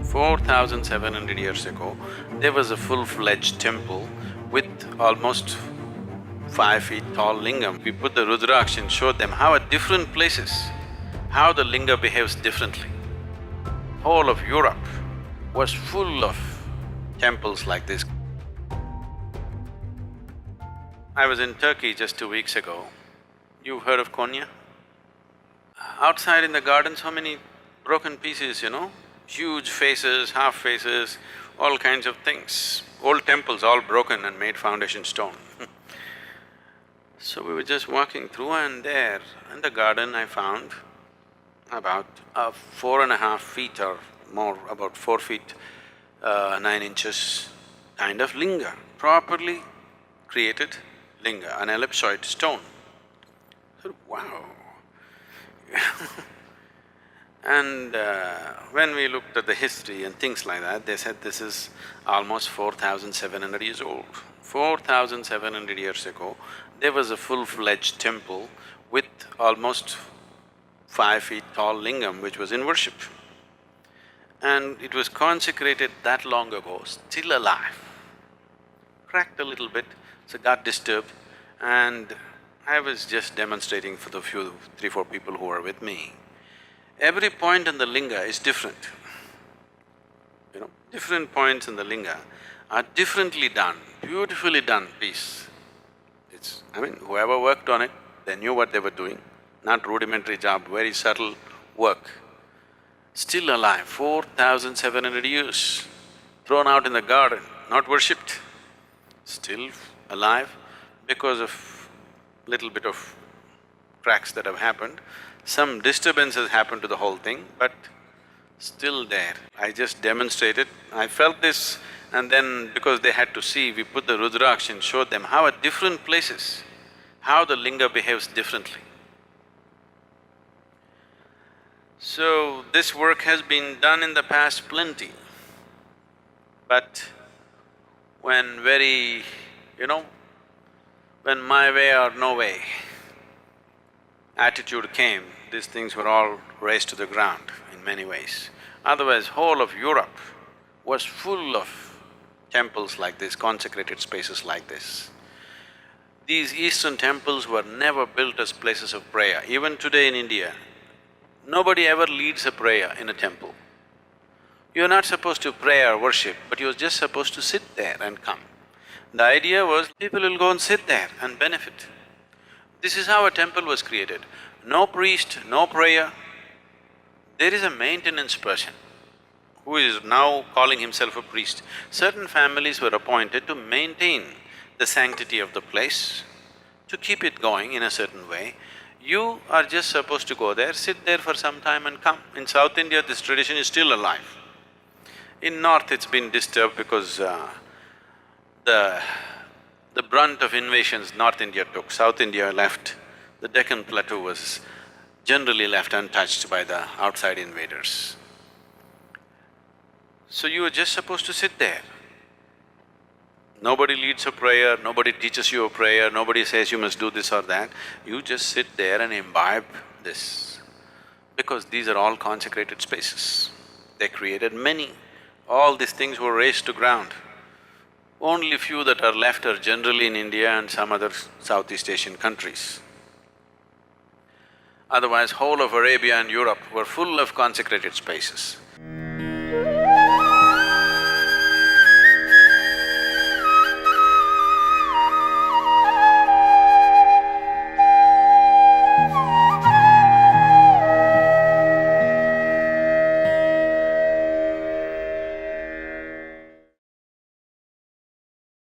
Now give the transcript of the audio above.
4,700 years ago, there was a full-fledged temple with almost 5 feet tall lingam. We put the Rudraksh and showed them how at different places, how the linga behaves differently. Whole of Europe was full of temples like this. I was in Turkey just 2 weeks ago. You've heard of Konya? Outside in the garden, so many broken pieces, huge faces, half faces, all kinds of things. Old temples all broken and made foundation stone. So we were just walking through and there in the garden I found about 4.5 feet or more, about 4 feet 9 inches kind of linga, properly created linga, an ellipsoid stone. So, wow. And when we looked at the history and things like that, they said this is almost 4,700 years old. 4,700 years ago, there was a full-fledged temple with almost 5 feet tall lingam which was in worship. And it was consecrated that long ago, still alive. Cracked a little bit, so got disturbed, and I was just demonstrating for the few, 3-4 people who were with me. Every point in the linga is different. Different points in the linga are differently done, beautifully done piece. Whoever worked on it, they knew what they were doing, not rudimentary job, very subtle work. Still alive, 4,700 years, thrown out in the garden, not worshipped, still alive because of little bit of cracks that have happened. Some disturbances happened to the whole thing, but still there. I just demonstrated, I felt this, and then because they had to see, we put the Rudraksh and showed them how at different places, how the linga behaves differently. So, this work has been done in the past plenty, but when when my way or no way attitude came, these things were all razed to the ground in many ways. Otherwise, whole of Europe was full of temples like this, consecrated spaces like this. These eastern temples were never built as places of prayer. Even today in India, nobody ever leads a prayer in a temple. You're not supposed to pray or worship, but you're just supposed to sit there and come. The idea was people will go and sit there and benefit. This is how a temple was created. No priest, no prayer. There is a maintenance person who is now calling himself a priest. Certain families were appointed to maintain the sanctity of the place, to keep it going in a certain way. You are just supposed to go there, sit there for some time and come. In South India, this tradition is still alive. In North, it's been disturbed because the brunt of invasions North India took, South India left. The Deccan Plateau was generally left untouched by the outside invaders. So you were just supposed to sit there. Nobody leads a prayer, nobody teaches you a prayer, nobody says you must do this or that. You just sit there and imbibe this, because these are all consecrated spaces. They created many. All these things were razed to ground. Only few that are left are generally in India and some other Southeast Asian countries. Otherwise, whole of Arabia and Europe were full of consecrated spaces.